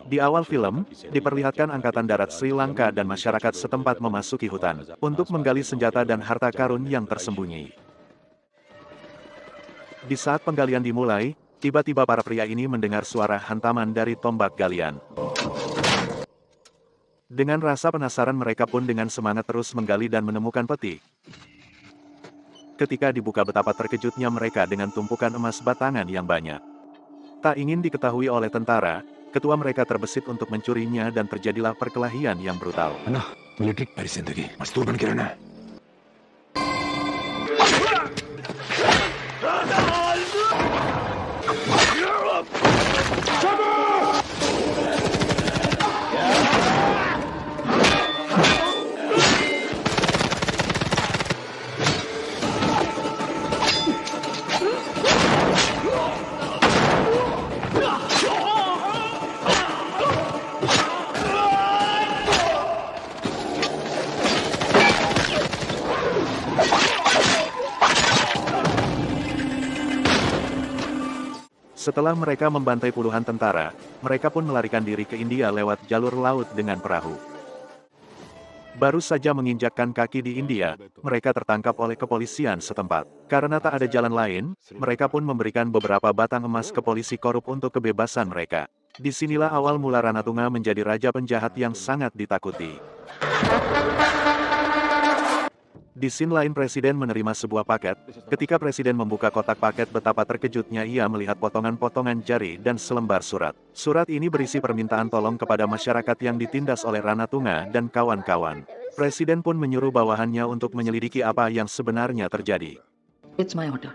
Di awal film, diperlihatkan Angkatan Darat Sri Lanka dan masyarakat setempat memasuki hutan untuk menggali senjata dan harta karun yang tersembunyi. Di saat penggalian dimulai, tiba-tiba para pria ini mendengar suara hantaman dari tombak galian. Dengan rasa penasaran mereka pun dengan semangat terus menggali dan menemukan peti. Ketika dibuka betapa terkejutnya mereka dengan tumpukan emas batangan yang banyak. Tak ingin diketahui oleh tentara, ketua mereka terbesit untuk mencurinya dan terjadilah perkelahian yang brutal. Setelah mereka membantai puluhan tentara, mereka pun melarikan diri ke India lewat jalur laut dengan perahu. Baru saja menginjakkan kaki di India, mereka tertangkap oleh kepolisian setempat. Karena tak ada jalan lain, mereka pun memberikan beberapa batang emas ke polisi korup untuk kebebasan mereka. Disinilah awal mula Ranatunga menjadi raja penjahat yang sangat ditakuti. Di scene lain Presiden menerima sebuah paket. Ketika Presiden membuka kotak paket betapa terkejutnya ia melihat potongan-potongan jari dan selembar surat. Surat ini berisi permintaan tolong kepada masyarakat yang ditindas oleh Ranatunga dan kawan-kawan. Presiden pun menyuruh bawahannya untuk menyelidiki apa yang sebenarnya terjadi. It's my order.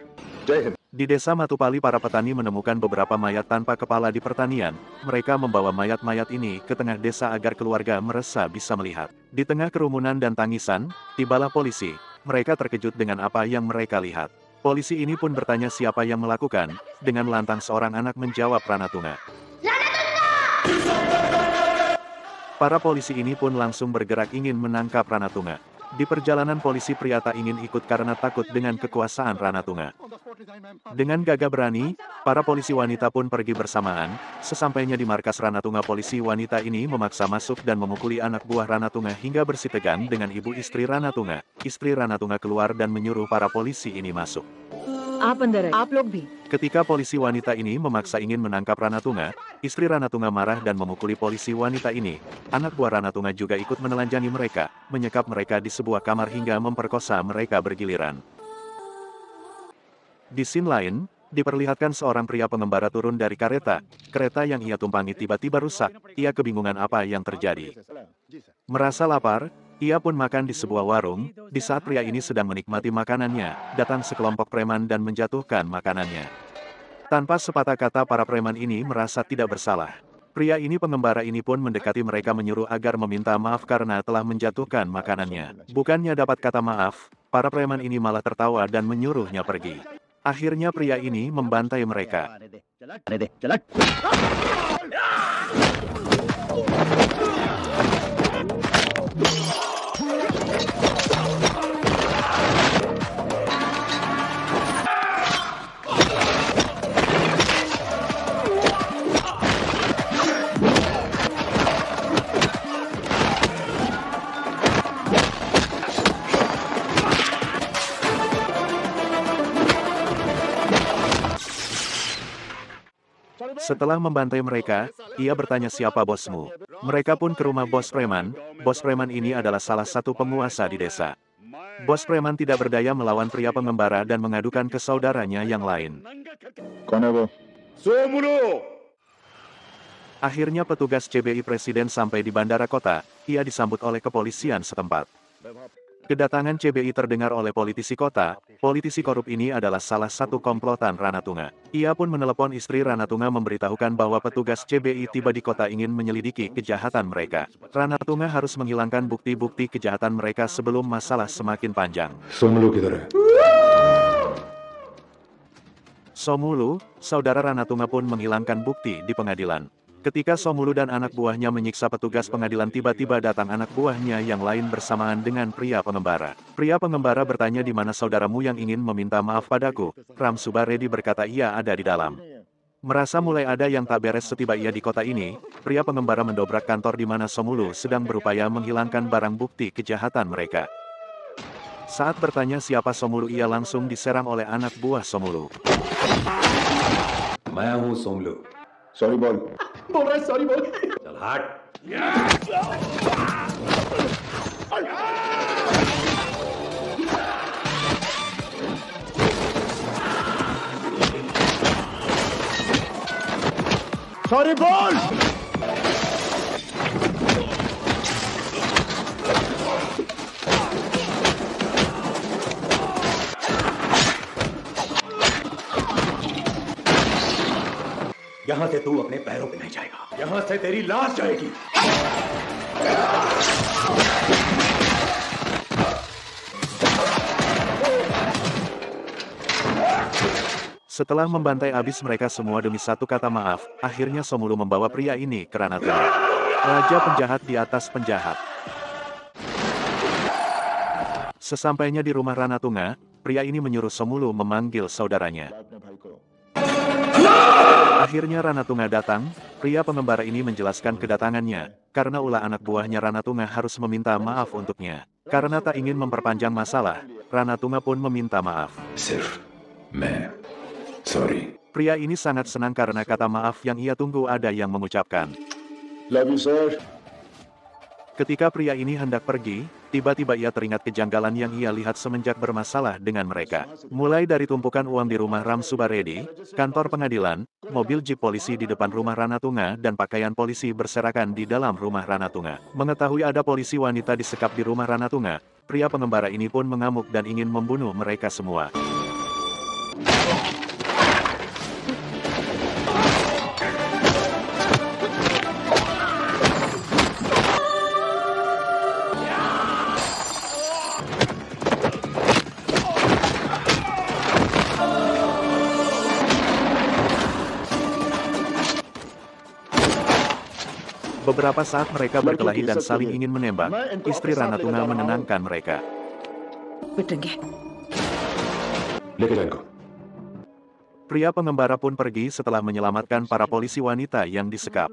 Di desa Matupali para petani menemukan beberapa mayat tanpa kepala di pertanian. Mereka membawa mayat-mayat ini ke tengah desa agar keluarga merasa bisa melihat. Di tengah kerumunan dan tangisan, tibalah polisi. Mereka terkejut dengan apa yang mereka lihat. Polisi ini pun bertanya siapa yang melakukan. Dengan lantang seorang anak menjawab Ranatunga. Para polisi ini pun langsung bergerak ingin menangkap Ranatunga. Di perjalanan polisi pria tak ingin ikut karena takut dengan kekuasaan Ranatunga. Dengan gagah berani, para polisi wanita pun pergi bersamaan. Sesampainya di markas Ranatunga polisi wanita ini memaksa masuk dan memukuli anak buah Ranatunga hingga bersitegang dengan ibu istri Ranatunga. Istri Ranatunga keluar dan menyuruh para polisi ini masuk. Ketika polisi wanita ini memaksa ingin menangkap Ranatunga, istri Ranatunga marah dan memukuli polisi wanita ini. Anak buah Ranatunga juga ikut menelanjangi mereka, menyekap mereka di sebuah kamar hingga memperkosa mereka bergiliran. Di scene lain, diperlihatkan seorang pria pengembara turun dari kereta. Kereta yang ia tumpangi tiba-tiba rusak, ia kebingungan apa yang terjadi. Merasa lapar, ia pun makan di sebuah warung. Di saat pria ini sedang menikmati makanannya, datang sekelompok preman dan menjatuhkan makanannya. Tanpa sepatah kata para preman ini merasa tidak bersalah. Pria ini pengembara ini pun mendekati mereka menyuruh agar meminta maaf karena telah menjatuhkan makanannya. Bukannya dapat kata maaf, para preman ini malah tertawa dan menyuruhnya pergi. Akhirnya pria ini membantai mereka. Setelah membantai mereka, ia bertanya siapa bosmu. Mereka pun ke rumah bos preman. Bos preman ini adalah salah satu penguasa di desa. Bos preman tidak berdaya melawan pria pengembara dan mengadukan ke saudaranya yang lain. Akhirnya petugas CBI Presiden sampai di bandara kota, ia disambut oleh kepolisian setempat. Kedatangan CBI terdengar oleh politisi kota. Politisi korup ini adalah salah satu komplotan Ranatunga. Ia pun menelepon istri Ranatunga memberitahukan bahwa petugas CBI tiba di kota ingin menyelidiki kejahatan mereka. Ranatunga harus menghilangkan bukti-bukti kejahatan mereka sebelum masalah semakin panjang. Somulu, saudara Ranatunga pun menghilangkan bukti di pengadilan. Ketika Somulu dan anak buahnya menyiksa petugas pengadilan tiba-tiba datang anak buahnya yang lain bersamaan dengan pria pengembara. Pria pengembara bertanya di mana saudaramu yang ingin meminta maaf padaku. Ram Subaredi berkata ia ada di dalam. Merasa mulai ada yang tak beres setiba ia di kota ini, pria pengembara mendobrak kantor di mana Somulu sedang berupaya menghilangkan barang bukti kejahatan mereka. Saat bertanya siapa Somulu, ia langsung diserang oleh anak buah Somulu. मैं हूं सोमलू। सॉरी बोल रहा है सॉरी बोल। चल हट। सॉरी बोल। यहां से तू अपने पैरों पे नहीं जाएगा, यहां से तेरी लाश जाएगी। Setelah membantai habis mereka semua demi satu kata maaf, akhirnya Somulu membawa pria ini ke Ranatuna. Raja penjahat di atas penjahat. Sesampainya di rumah Ranatunga, pria ini menyuruh Somulu memanggil saudaranya. Akhirnya Ranatunga datang, pria pengembara ini menjelaskan kedatangannya, karena ulah anak buahnya Ranatunga harus meminta maaf untuknya. Karena tak ingin memperpanjang masalah, Ranatunga pun meminta maaf. सिर्फ मैं sorry. Pria ini sangat senang karena kata maaf yang ia tunggu ada yang mengucapkan. Love you sir. Ketika pria ini hendak pergi, tiba-tiba ia teringat kejanggalan yang ia lihat semenjak bermasalah dengan mereka. Mulai dari tumpukan uang di rumah Ram Subaredi, kantor pengadilan, mobil jeep polisi di depan rumah Ranatunga dan pakaian polisi berserakan di dalam rumah Ranatunga. Mengetahui ada polisi wanita disekap di rumah Ranatunga, pria pengembara ini pun mengamuk dan ingin membunuh mereka semua. Beberapa saat mereka berkelahi dan saling ingin menembak, istri Ranatunga menenangkan mereka. लेके जा इनको। Pria pengembara pun pergi setelah menyelamatkan para polisi wanita yang disekap.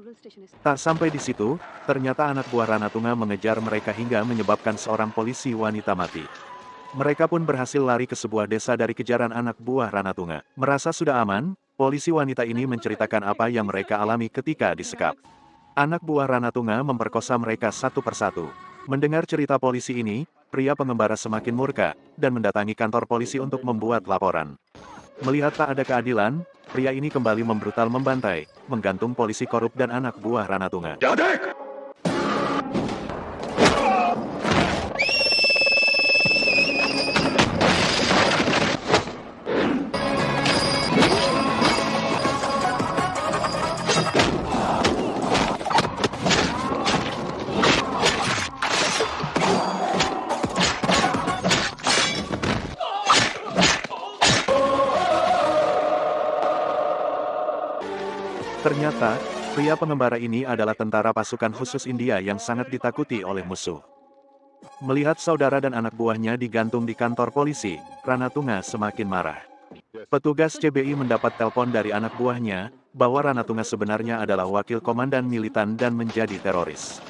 Tak sampai di situ, ternyata anak buah Ranatunga mengejar mereka hingga menyebabkan seorang polisi wanita mati. Mereka pun berhasil lari ke sebuah desa dari kejaran anak buah Ranatunga. Merasa sudah aman, polisi wanita ini menceritakan apa yang mereka alami ketika disekap. Anak buah Ranatunga memperkosa mereka satu persatu. Mendengar cerita polisi ini, pria pengembara semakin murka, dan mendatangi kantor polisi untuk membuat laporan. Melihat tak ada keadilan, pria ini kembali membrutal membantai, menggantung polisi korup dan anak buah Ranatunga. Ternyata, pria pengembara ini adalah tentara pasukan khusus India yang sangat ditakuti oleh musuh. Melihat saudara dan anak buahnya digantung di kantor polisi, Ranatunga semakin marah. Petugas CBI mendapat telepon dari anak buahnya, bahwa Ranatunga sebenarnya adalah wakil komandan militan dan menjadi teroris.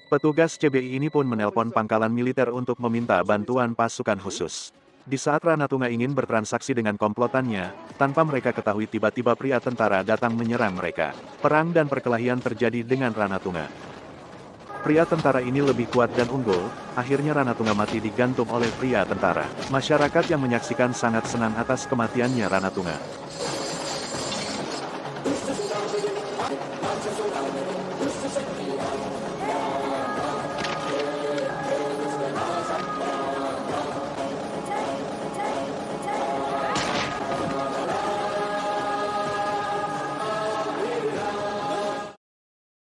Petugas CBI ini pun menelpon pangkalan militer untuk meminta bantuan pasukan khusus. Di saat Ranatunga ingin bertransaksi dengan komplotannya, tanpa mereka ketahui tiba-tiba pria tentara datang menyerang mereka. Perang dan perkelahian terjadi dengan Ranatunga. Pria tentara ini lebih kuat dan unggul, akhirnya Ranatunga mati digantung oleh pria tentara. Masyarakat yang menyaksikan sangat senang atas kematiannya Ranatunga.